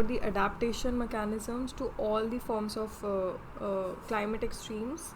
the adaptation mechanisms to all the forms of climate extremes.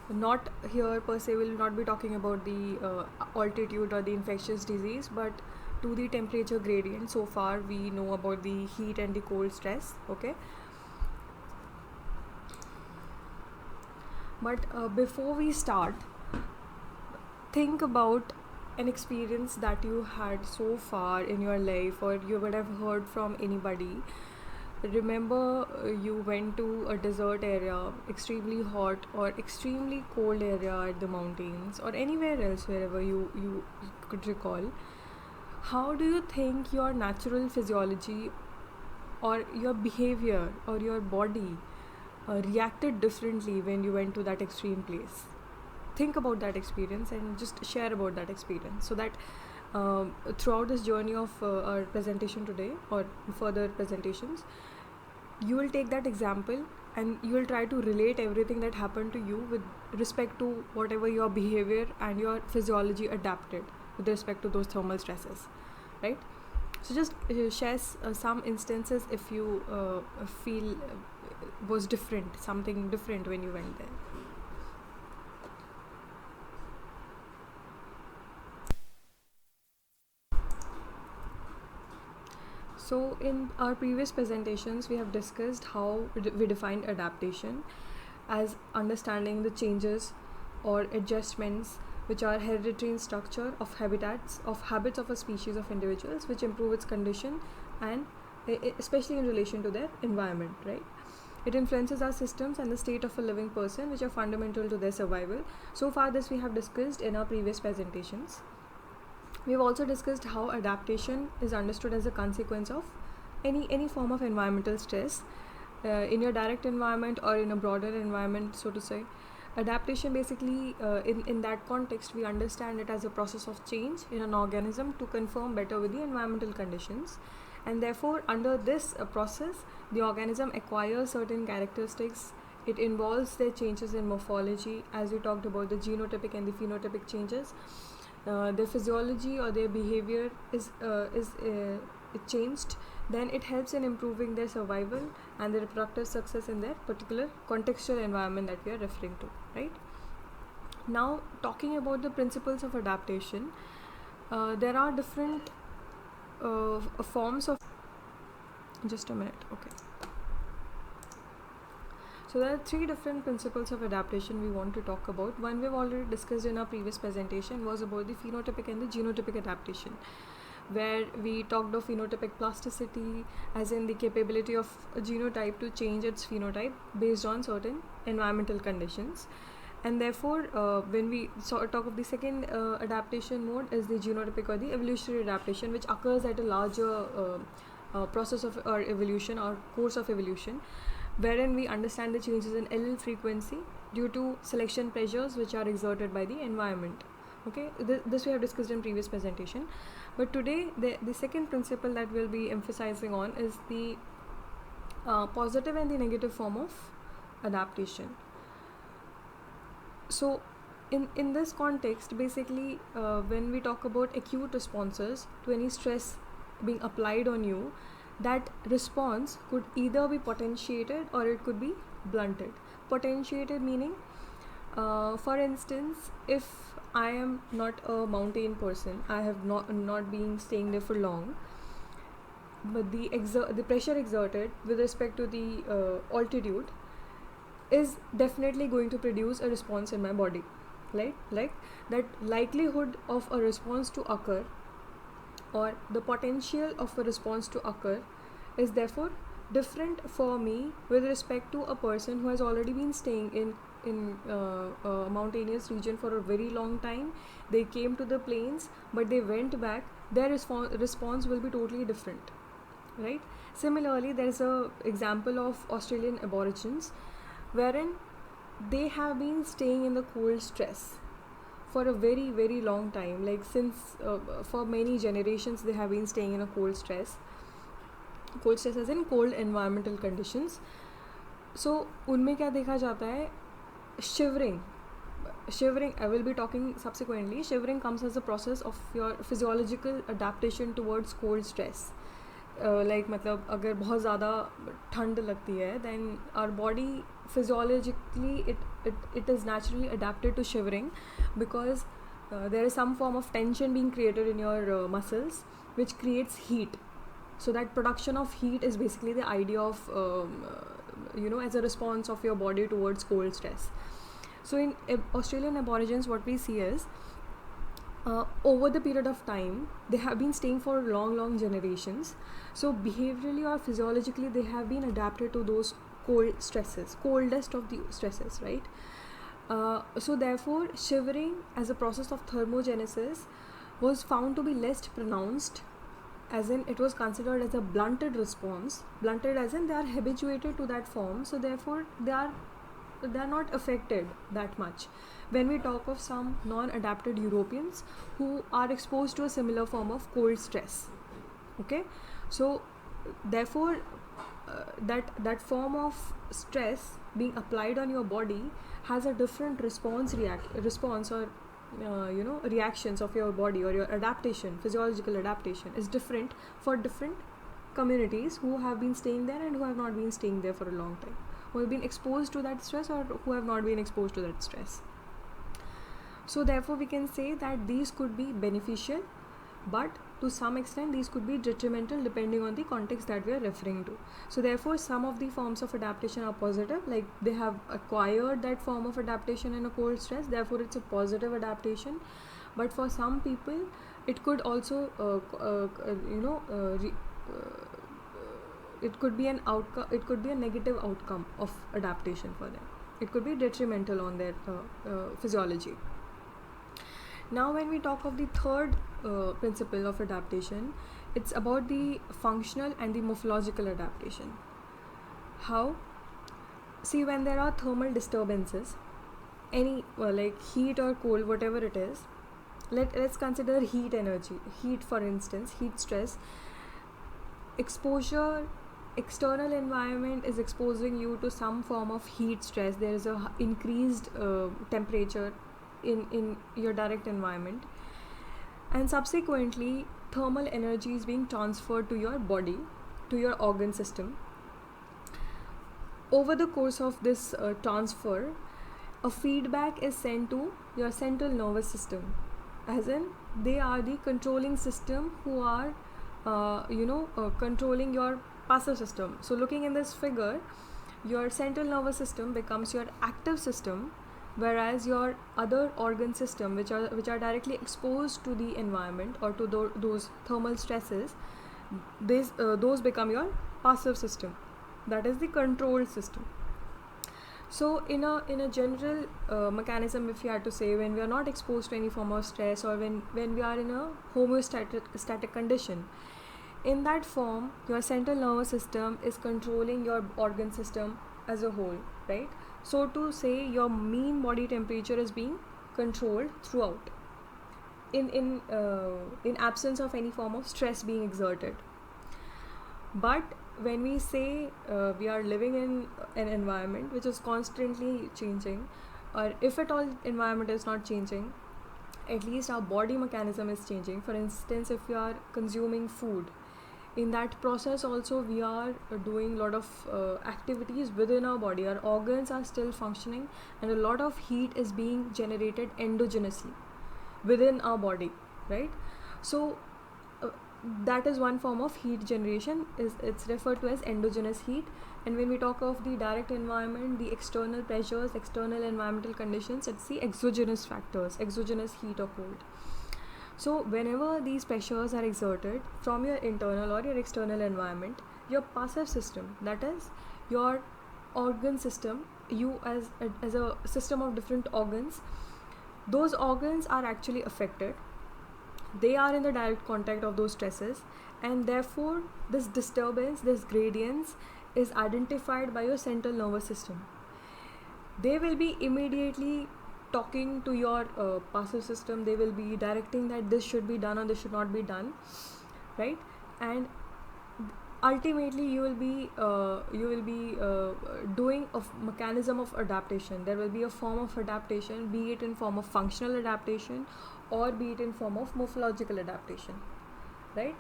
Not here per se, will not be talking about the altitude or the infectious disease, but to the temperature gradient. So far we know about the heat and the cold stress. Okay, but before we start, think about an experience that you had so far in your life, or you would have heard from anybody. Remember, you went to a desert area, extremely hot or extremely cold area at the mountains, or anywhere else wherever you could recall. How do you think your natural physiology or your behavior or your body reacted differently when you went to that extreme place? Think about that experience and just share about that experience, so that throughout this journey of our presentation today or further presentations, you will take that example and you will try to relate everything that happened to you with respect to whatever your behavior and your physiology adapted with respect to those thermal stresses, right? So just share some instances if you feel was different, something different when you went there. So in our previous presentations, we have discussed how we defined adaptation as understanding the changes or adjustments which are hereditary in structure of habitats of habits of a species of individuals, which improve its condition and especially in relation to their environment, right? It influences our systems and the state of a living person, which are fundamental to their survival. So far this we have discussed in our previous presentations. We have also discussed how adaptation is understood as a consequence of any form of environmental stress in your direct environment or in a broader environment, so to say. Adaptation basically, in that context, we understand it as a process of change in an organism to conform better with the environmental conditions, and therefore under this process the organism acquires certain characteristics. It involves their changes in morphology, as we talked about the genotypic and the phenotypic changes. Their physiology or their behavior is changed, then it helps in improving their survival and their reproductive success in their particular contextual environment that we are referring to, right? Now, talking about the principles of adaptation, there are different forms of. Just a minute, okay. So there are three different principles of adaptation we want to talk about. One we've already discussed in our previous presentation was about the phenotypic and the genotypic adaptation, where we talked of phenotypic plasticity, as in the capability of a genotype to change its phenotype based on certain environmental conditions. And therefore, when we talk of the second adaptation mode, is the genotypic or the evolutionary adaptation, which occurs at a larger process of or evolution or course of evolution, wherein we understand the changes in allele frequency due to selection pressures which are exerted by the environment. Okay, this we have discussed in previous presentation, but today the second principle that we'll be emphasizing on is the positive and the negative form of adaptation. So in this context, basically, when we talk about acute responses to any stress being applied on you, that response could either be potentiated or it could be blunted. Potentiated meaning, for instance, if I am not a mountain person, I have not been staying there for long, but the pressure exerted with respect to the altitude is definitely going to produce a response in my body, right? Like that likelihood of a response to occur, or the potential of a response to occur, is therefore different for me with respect to a person who has already been staying in a mountainous region for a very long time. They came to the plains, but they went back. Their response will be totally different, right? Similarly, there is a example of Australian Aborigines, wherein they have been staying in the cold stress for a very very long time, like since for many generations they have been staying in a cold stress as in cold environmental conditions. So उनमें क्या देखा जाता है? Shivering, I will be talking subsequently. Shivering comes as a process of your physiological adaptation towards cold stress. Like मतलब अगर बहुत ज़्यादा ठंड लगती है then our body physiologically it is naturally adapted to shivering because there is some form of tension being created in your muscles which creates heat. So that production of heat is basically the idea of as a response of your body towards cold stress. So in Australian Aborigines, what we see is over the period of time they have been staying for long generations. So behaviorally or physiologically they have been adapted to those coldest of the stresses, right? So therefore shivering as a process of thermogenesis was found to be less pronounced, as in it was considered as a blunted response. Blunted as in they are habituated to that form, so therefore they are not affected that much. When we talk of some non-adapted Europeans who are exposed to a similar form of cold stress, okay, so therefore that form of stress being applied on your body has a different response or reactions of your body, or your adaptation, physiological adaptation is different for different communities who have been staying there and who have not been staying there for a long time, who have been exposed to that stress or who have not been exposed to that stress. So therefore we can say that these could be beneficial, but to some extent these could be detrimental depending on the context that we are referring to. So therefore some of the forms of adaptation are positive, like they have acquired that form of adaptation in a cold stress, therefore it's a positive adaptation. But for some people it could also it could be an outcome, it could be a negative outcome of adaptation for them. It could be detrimental on their physiology. Now when we talk of the third principle of adaptation, it's about the functional and the morphological adaptation. How? See, when there are thermal disturbances, any like heat or cold, whatever it is, let's consider heat energy, heat for instance, heat stress. Exposure, external environment is exposing you to some form of heat stress. There is a increased temperature in your direct environment, and subsequently thermal energy is being transferred to your body, to your organ system. Over the course of this transfer, a feedback is sent to your central nervous system, as in they are the controlling system who are controlling your passive system. So looking in this figure, your central nervous system becomes your active system, whereas your other organ system which are directly exposed to the environment or to those thermal stresses, those become your passive system, that is the control system. So in a general mechanism, if you had to say, when we are not exposed to any form of stress, or when we are in a homeostatic condition, in that form your central nervous system is controlling your organ system as a whole, right? So to say, your mean body temperature is being controlled throughout, in absence of any form of stress being exerted. But when we say we are living in an environment which is constantly changing, or if at all environment is not changing, at least our body mechanism is changing. For instance, if we are consuming food, in that process also we are doing a lot of activities within our body. Our organs are still functioning, and a lot of heat is being generated endogenously within our body, right? So that is one form of heat generation, it's referred to as endogenous heat. And when we talk of the direct environment, the external pressures, external environmental conditions, it's the exogenous factors, exogenous heat or cold. So whenever these pressures are exerted from your internal or your external environment, your passive system, that is your organ system, you as a system of different organs, those organs are actually affected. They are in the direct contact of those stresses, and therefore this disturbance, this gradients is identified by your central nervous system. They will be immediately talking to your passive system. They will be directing that this should be done or this should not be done, right? And ultimately you will be doing a mechanism of adaptation. There will be a form of adaptation, be it in form of functional adaptation or be it in form of morphological adaptation, right?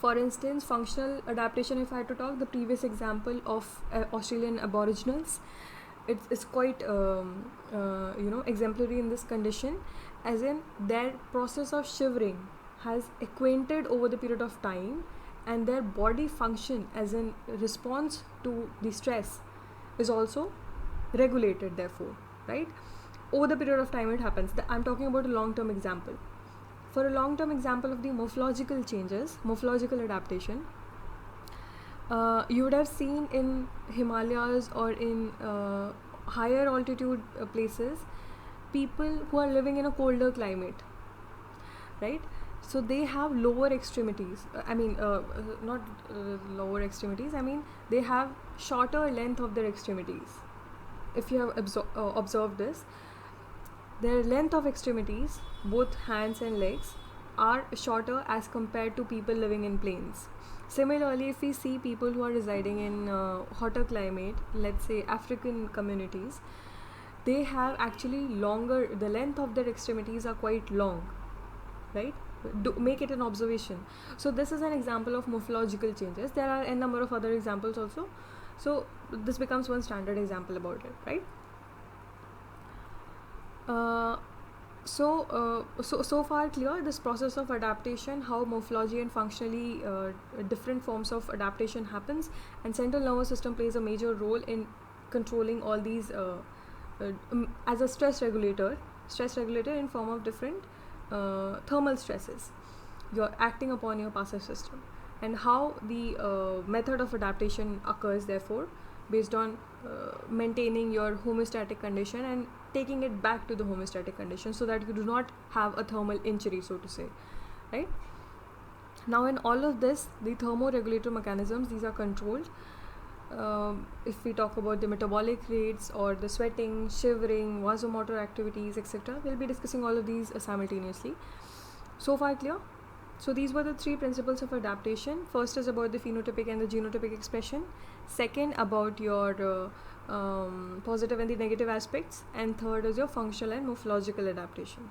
For instance, functional adaptation, if I had to talk, the previous example of Australian Aboriginals, it's quite exemplary in this condition, as in their process of shivering has acquainted over the period of time, and their body function as in response to the stress is also regulated, therefore, right? Over the period of time it happens. I'm talking about a long-term example. For a long-term example of the morphological changes, morphological adaptation, you would have seen in Himalayas or in higher altitude places, people who are living in a colder climate, right? So they have lower extremities. Not lower extremities. I mean, they have shorter length of their extremities. If you have observed this, their length of extremities, both hands and legs, are shorter as compared to people living in plains. Similarly, if we see people who are residing in hotter climate, let's say African communities, they have actually longer, the length of their extremities are quite long, right? Make it an observation. So this is an example of morphological changes. There are a number of other examples also. So this becomes one standard example about it, right? So far clear this process of adaptation, how morphology and functionally different forms of adaptation happens, and central nervous system plays a major role in controlling all these as a stress regulator in form of different thermal stresses you're acting upon your passive system, and how the method of adaptation occurs, therefore, based on maintaining your homeostatic condition and taking it back to the homeostatic condition so that you do not have a thermal injury, so to say, right? Now in all of this, the thermoregulator mechanisms, these are controlled. If we talk about the metabolic rates or the sweating, shivering, vasomotor activities, etc., we'll be discussing all of these simultaneously. So far clear? So these were the three principles of adaptation. First is about the phenotypic and the genotypic expression. Second, about your positive and the negative aspects. And third is your functional and morphological adaptation.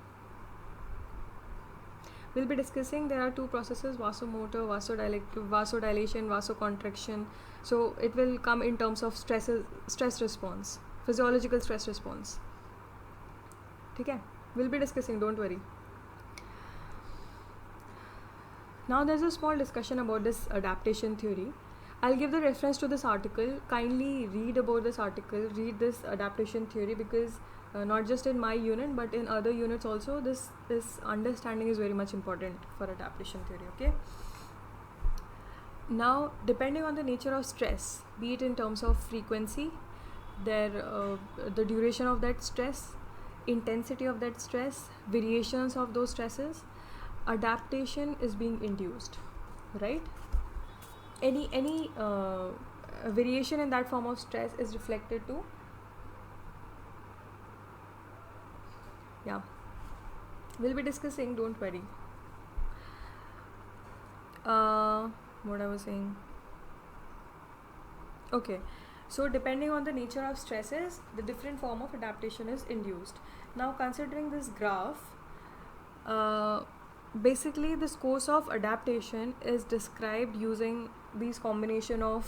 We'll be discussing, there are two processes, vasomotor, vasodilation, vasocontraction. So it will come in terms of stress response, physiological stress response. Okay? We'll be discussing, don't worry. Now there's a small discussion about this adaptation theory. I'll give the reference to this article. Kindly read about this article, read this adaptation theory, because not just in my unit but in other units also, this understanding is very much important for adaptation theory. Okay. Now, depending on the nature of stress, be it in terms of frequency, the duration of that stress, intensity of that stress, variations of those stresses, adaptation is being induced, right? Any variation in that form of stress is reflected to, yeah, we'll be discussing, don't worry. What I was saying, okay, so depending on the nature of stresses, the different form of adaptation is induced. Now considering this graph, basically this course of adaptation is described using these combination of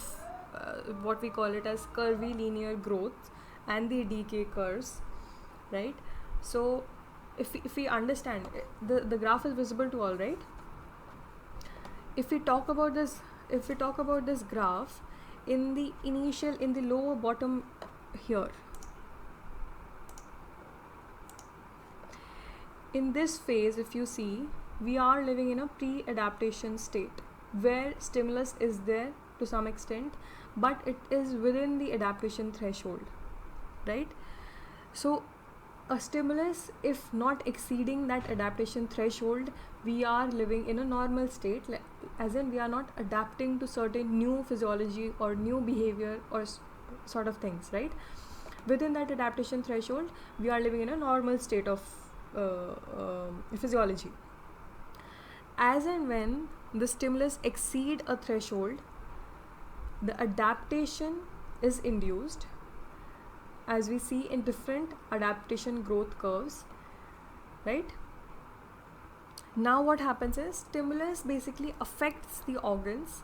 what we call it as curvy linear growth and the decay curves, right? So if we understand, the graph is visible to all, right? If we talk about this graph, in the lower bottom here, in this phase, if you see, we are living in a pre-adaptation state where stimulus is there to some extent, but it is within the adaptation threshold, right? So a stimulus, if not exceeding that adaptation threshold, we are living in a normal state, as in we are not adapting to certain new physiology or new behavior or sort of things, right? Within that adaptation threshold, we are living in a normal state of physiology. As and when the stimulus exceed a threshold, the adaptation is induced, as we see in different adaptation growth curves, right? Now what happens is stimulus basically affects the organs.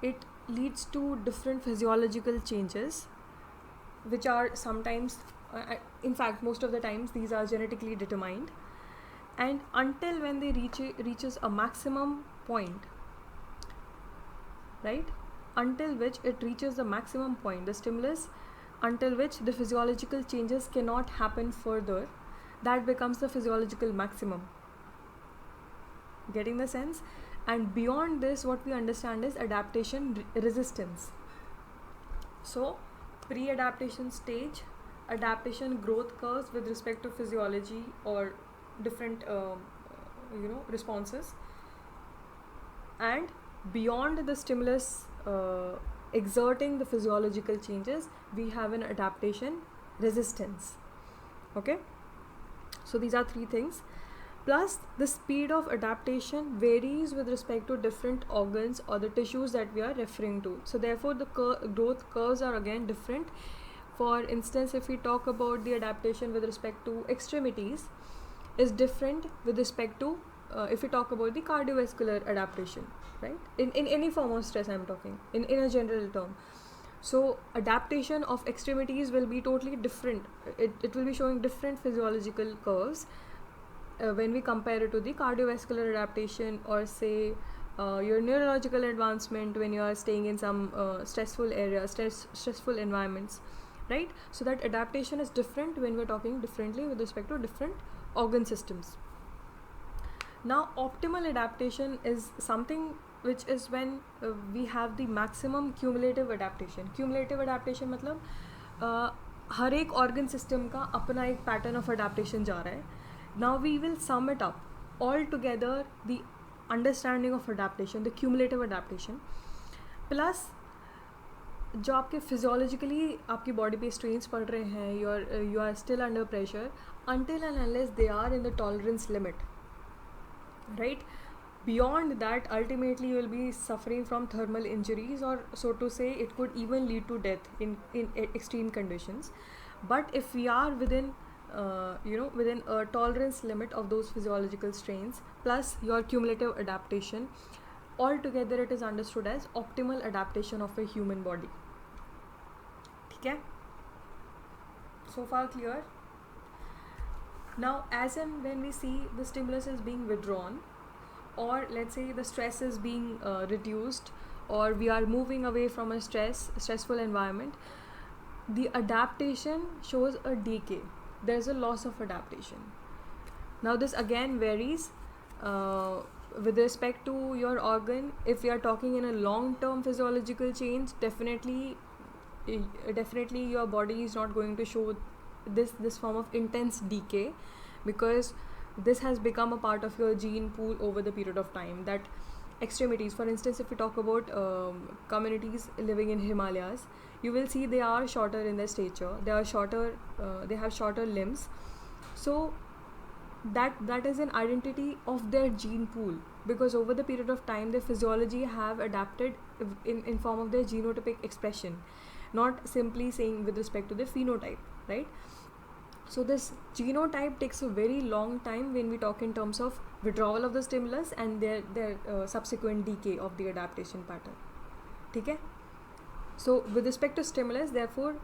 It leads to different physiological changes, which are sometimes, in fact most of the times, these are genetically determined, and until when they reaches a maximum point, right, until which it reaches the maximum point, the stimulus, until which the physiological changes cannot happen further, that becomes the physiological maximum. Getting the sense? And beyond this, what we understand is adaptation resistance. So pre-adaptation stage, adaptation growth curves with respect to physiology or different responses, and beyond the stimulus exerting the physiological changes, we have an adaptation resistance. Okay, so these are three things. Plus the speed of adaptation varies with respect to different organs or the tissues that we are referring to. So therefore the growth curves are again different. For instance, if we talk about the adaptation with respect to extremities, is different with respect to if we talk about the cardiovascular adaptation, right? In any form of stress I'm talking, in a general term. So adaptation of extremities will be totally different. It will be showing different physiological curves when we compare it to the cardiovascular adaptation, or say your neurological advancement when you are staying in some stressful areas, stressful environments, right? So that adaptation is different when we're talking differently with respect to different organ systems. Now optimal adaptation is something which is when we have the maximum cumulative adaptation. Cumulative adaptation मतलब हर एक organ system का अपना एक pattern of adaptation जा रहा है. Now we will sum it up all together, the understanding of adaptation, the cumulative adaptation, plus जो आपके फिजियोलॉजिकली आपकी बॉडी पे स्ट्रेन्स पड़ रहे हैं, you are still under pressure until and unless they are in the tolerance limit, right? Beyond that, ultimately you will be suffering from thermal injuries, or so to say it could even lead to death in extreme conditions. But if we are within within a tolerance limit of those physiological strains plus your cumulative adaptation, altogether it is understood as optimal adaptation of a human body. Okay, so far clear? Now as and when we see the stimulus is being withdrawn, or let's say the stress is being reduced, or we are moving away from a stressful environment, the adaptation shows a decay. There's a loss of adaptation. Now this again varies with respect to your organ. If we are talking in a long-term physiological change, definitely your body is not going to show this form of intense decay, because this has become a part of your gene pool over the period of time. That extremities, for instance, if we talk about communities living in Himalayas, you will see they are shorter in their stature, they are shorter, they have shorter limbs. So that is an identity of their gene pool, because over the period of time their physiology have adapted in form of their genotypic expression, not simply saying with respect to the phenotype, right? So this genotype takes a very long time when we talk in terms of withdrawal of the stimulus and their subsequent decay of the adaptation pattern. Okay? So with respect to stimulus, therefore